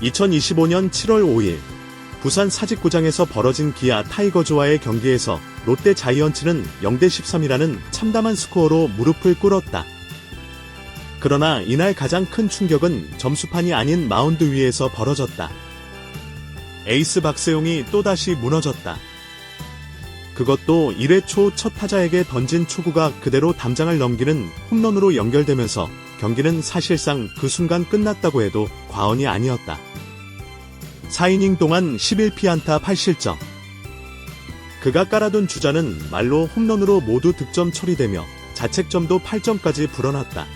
2025년 7월 5일 부산 사직구장에서 벌어진 기아 타이거즈와의 경기에서 롯데 자이언츠는 0대13이라는 참담한 스코어로 무릎을 꿇었다. 그러나 이날 가장 큰 충격은 점수판이 아닌 마운드 위에서 벌어졌다. 에이스 박세용이 또다시 무너졌다. 그것도 1회 초 첫 타자에게 던진 초구가 그대로 담장을 넘기는 홈런으로 연결되면서 경기는 사실상 그 순간 끝났다고 해도 과언이 아니었다. 4이닝 동안 11피안타 8실점. 그가 깔아둔 주자는 말로 홈런으로 모두 득점 처리되며 자책점도 8점까지 불어났다.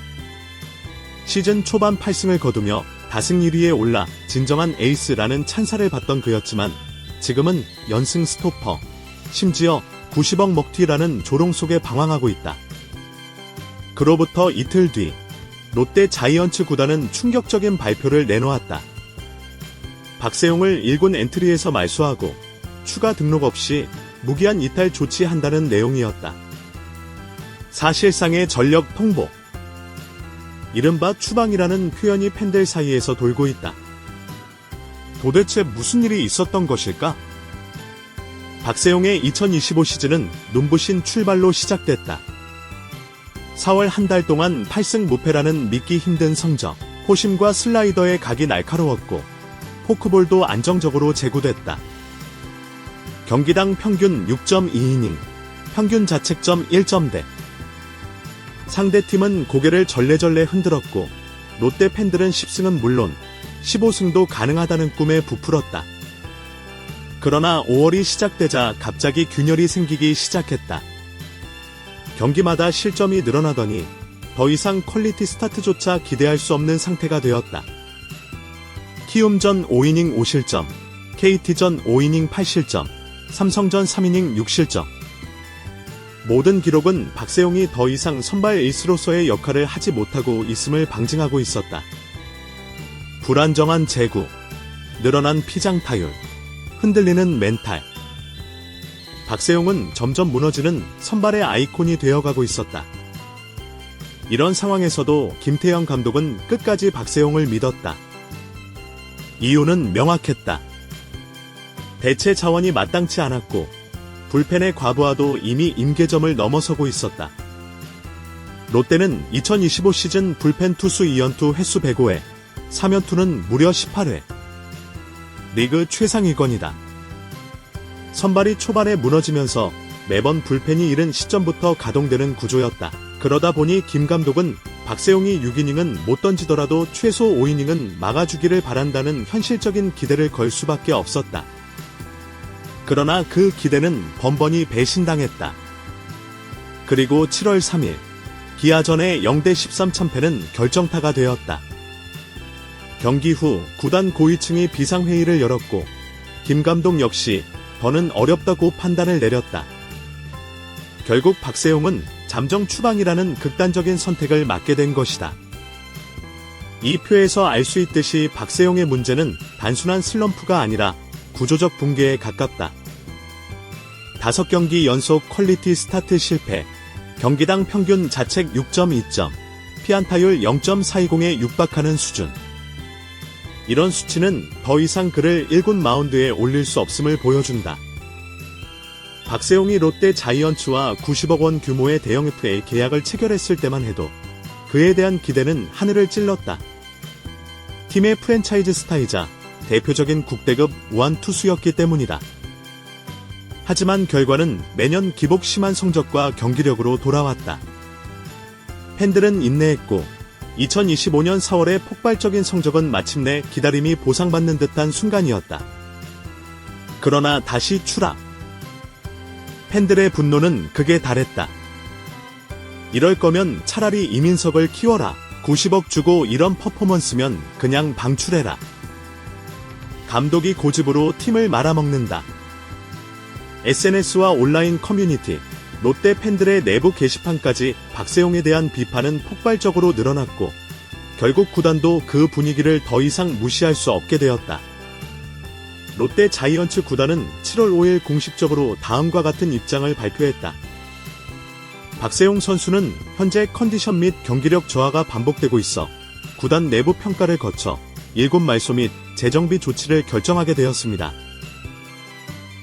시즌 초반 8승을 거두며 다승 1위에 올라 진정한 에이스라는 찬사를 받던 그였지만 지금은 연승 스토퍼, 심지어 90억 먹튀라는 조롱 속에 방황하고 있다. 그로부터 이틀 뒤 롯데 자이언츠 구단은 충격적인 발표를 내놓았다. 박세용을 1군 엔트리에서 말소하고 추가 등록 없이 무기한 이탈 조치한다는 내용이었다. 사실상의 전력 통보. 이른바 추방이라는 표현이 팬들 사이에서 돌고 있다. 도대체 무슨 일이 있었던 것일까? 박세용의 2025 시즌은 눈부신 출발로 시작됐다. 4월 한 달 동안 8승 무패라는 믿기 힘든 성적, 호심과 슬라이더의 각이 날카로웠고 포크볼도 안정적으로 제구됐다. 경기당 평균 6.2이닝, 평균 자책점 1점대. 상대팀은 고개를 절레절레 흔들었고 롯데 팬들은 10승은 물론 15승도 가능하다는 꿈에 부풀었다. 그러나 5월이 시작되자 갑자기 균열이 생기기 시작했다. 경기마다 실점이 늘어나더니 더 이상 퀄리티 스타트조차 기대할 수 없는 상태가 되었다. 키움전 5이닝 5실점, KT전 5이닝 8실점, 삼성전 3이닝 6실점. 모든 기록은 박세용이 더 이상 선발 에이스로서의 역할을 하지 못하고 있음을 방증하고 있었다. 불안정한 제구, 늘어난 피장 타율, 흔들리는 멘탈. 박세용은 점점 무너지는 선발의 아이콘이 되어가고 있었다. 이런 상황에서도 김태형 감독은 끝까지 박세용을 믿었다. 이유는 명확했다. 대체 자원이 마땅치 않았고 불펜의 과부하도 이미 임계점을 넘어서고 있었다. 롯데는 2025 시즌 불펜 투수 2연투 횟수 105회, 3연투는 무려 18회. 리그 최상위권이다. 선발이 초반에 무너지면서 매번 불펜이 이른 시점부터 가동되는 구조였다. 그러다 보니 김 감독은 박세용이 6이닝은 못 던지더라도 최소 5이닝은 막아주기를 바란다는 현실적인 기대를 걸 수밖에 없었다. 그러나 그 기대는 번번이 배신당했다. 그리고 7월 3일 기아전의 0대13 참패는 결정타가 되었다. 경기 후 구단 고위층이 비상회의를 열었고 김 감독 역시 더는 어렵다고 판단을 내렸다. 결국 박세용은 잠정 추방이라는 극단적인 선택을 맡게 된 것이다. 이 표에서 알 수 있듯이 박세용의 문제는 단순한 슬럼프가 아니라 구조적 붕괴에 가깝다. 5경기 연속 퀄리티 스타트 실패, 경기당 평균 자책 6.2점, 피안타율 0.420에 육박하는 수준. 이런 수치는 더 이상 그를 1군 마운드에 올릴 수 없음을 보여준다. 박세용이 롯데 자이언츠와 90억 원 규모의 대형 FA 계약을 체결했을 때만 해도 그에 대한 기대는 하늘을 찔렀다. 팀의 프랜차이즈 스타이자 대표적인 국대급 우완 투수였기 때문이다. 하지만 결과는 매년 기복 심한 성적과 경기력으로 돌아왔다. 팬들은 인내했고 2025년 4월의 폭발적인 성적은 마침내 기다림이 보상받는 듯한 순간이었다. 그러나 다시 추락. 팬들의 분노는 극에 달했다. 이럴 거면 차라리 이민석을 키워라. 90억 주고 이런 퍼포먼스면 그냥 방출해라. 감독이 고집으로 팀을 말아먹는다. SNS와 온라인 커뮤니티, 롯데 팬들의 내부 게시판까지 박세용에 대한 비판은 폭발적으로 늘어났고 결국 구단도 그 분위기를 더 이상 무시할 수 없게 되었다. 롯데 자이언츠 구단은 7월 5일 공식적으로 다음과 같은 입장을 발표했다. 박세용 선수는 현재 컨디션 및 경기력 저하가 반복되고 있어 구단 내부 평가를 거쳐 일곱 말소 및 재정비 조치를 결정하게 되었습니다.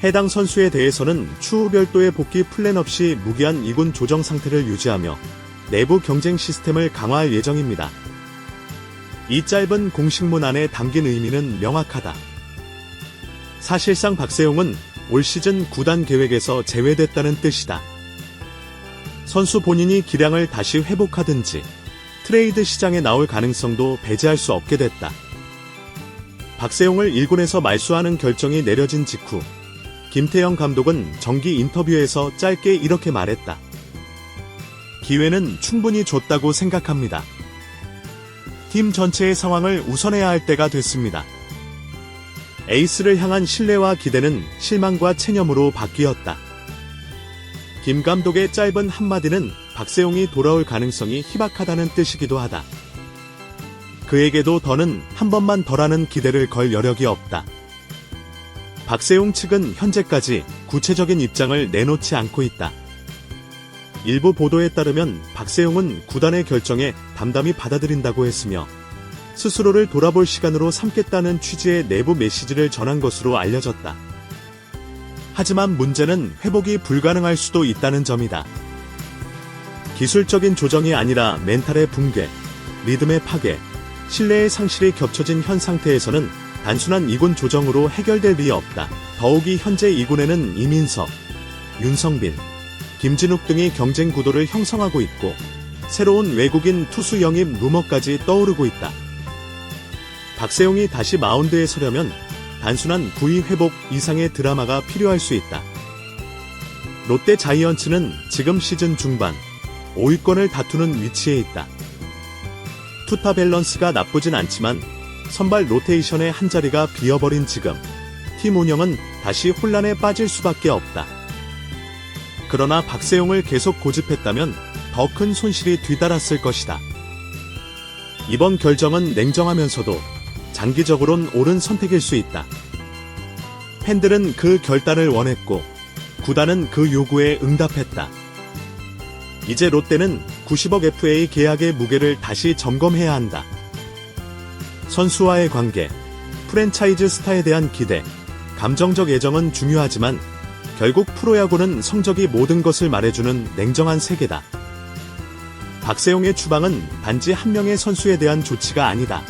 해당 선수에 대해서는 추후 별도의 복귀 플랜 없이 무기한 2군 조정 상태를 유지하며 내부 경쟁 시스템을 강화할 예정입니다. 이 짧은 공식문 안에 담긴 의미는 명확하다. 사실상 박세용은 올 시즌 구단 계획에서 제외됐다는 뜻이다. 선수 본인이 기량을 다시 회복하든지 트레이드 시장에 나올 가능성도 배제할 수 없게 됐다. 박세용을 1군에서 말소하는 결정이 내려진 직후 김태형 감독은 정기 인터뷰에서 짧게 이렇게 말했다. 기회는 충분히 줬다고 생각합니다. 팀 전체의 상황을 우선해야 할 때가 됐습니다. 에이스를 향한 신뢰와 기대는 실망과 체념으로 바뀌었다. 김 감독의 짧은 한마디는 박세용이 돌아올 가능성이 희박하다는 뜻이기도 하다. 그에게도 더는 한 번만 더라는 기대를 걸 여력이 없다. 박세용 측은 현재까지 구체적인 입장을 내놓지 않고 있다. 일부 보도에 따르면 박세용은 구단의 결정에 담담히 받아들인다고 했으며 스스로를 돌아볼 시간으로 삼겠다는 취지의 내부 메시지를 전한 것으로 알려졌다. 하지만 문제는 회복이 불가능할 수도 있다는 점이다. 기술적인 조정이 아니라 멘탈의 붕괴, 리듬의 파괴, 신뢰의 상실이 겹쳐진 현 상태에서는 단순한 2군 조정으로 해결될 리 없다. 더욱이 현재 2군에는 이민석, 윤성빈, 김진욱 등이 경쟁 구도를 형성하고 있고 새로운 외국인 투수 영입 루머까지 떠오르고 있다. 박세용이 다시 마운드에 서려면 단순한 부위 회복 이상의 드라마가 필요할 수 있다. 롯데 자이언츠는 지금 시즌 중반 5위권을 다투는 위치에 있다. 투타 밸런스가 나쁘진 않지만 선발 로테이션의 한 자리가 비어버린 지금 팀 운영은 다시 혼란에 빠질 수밖에 없다. 그러나 박세용을 계속 고집했다면 더 큰 손실이 뒤따랐을 것이다. 이번 결정은 냉정하면서도 장기적으론 옳은 선택일 수 있다. 팬들은 그 결단을 원했고 구단은 그 요구에 응답했다. 이제 롯데는 90억 FA 계약의 무게를 다시 점검해야 한다. 선수와의 관계, 프랜차이즈 스타에 대한 기대, 감정적 애정은 중요하지만 결국 프로야구는 성적이 모든 것을 말해주는 냉정한 세계다. 박세용의 추방은 단지 한 명의 선수에 대한 조치가 아니다.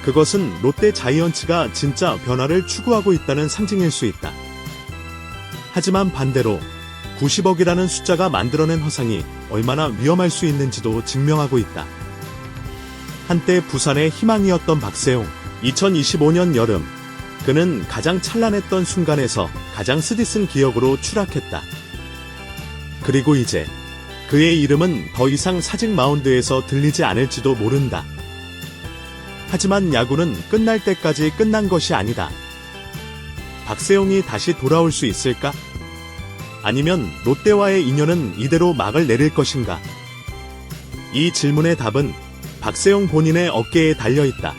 그것은 롯데 자이언츠가 진짜 변화를 추구하고 있다는 상징일 수 있다. 하지만 반대로 90억이라는 숫자가 만들어낸 허상이 얼마나 위험할 수 있는지도 증명하고 있다. 한때 부산의 희망이었던 박세용, 2025년 여름 그는 가장 찬란했던 순간에서 가장 쓰디쓴 기억으로 추락했다. 그리고 이제 그의 이름은 더 이상 사직 마운드에서 들리지 않을지도 모른다. 하지만 야구는 끝날 때까지 끝난 것이 아니다. 박세용이 다시 돌아올 수 있을까? 아니면 롯데와의 인연은 이대로 막을 내릴 것인가? 이 질문의 답은 박세용 본인의 어깨에 달려 있다.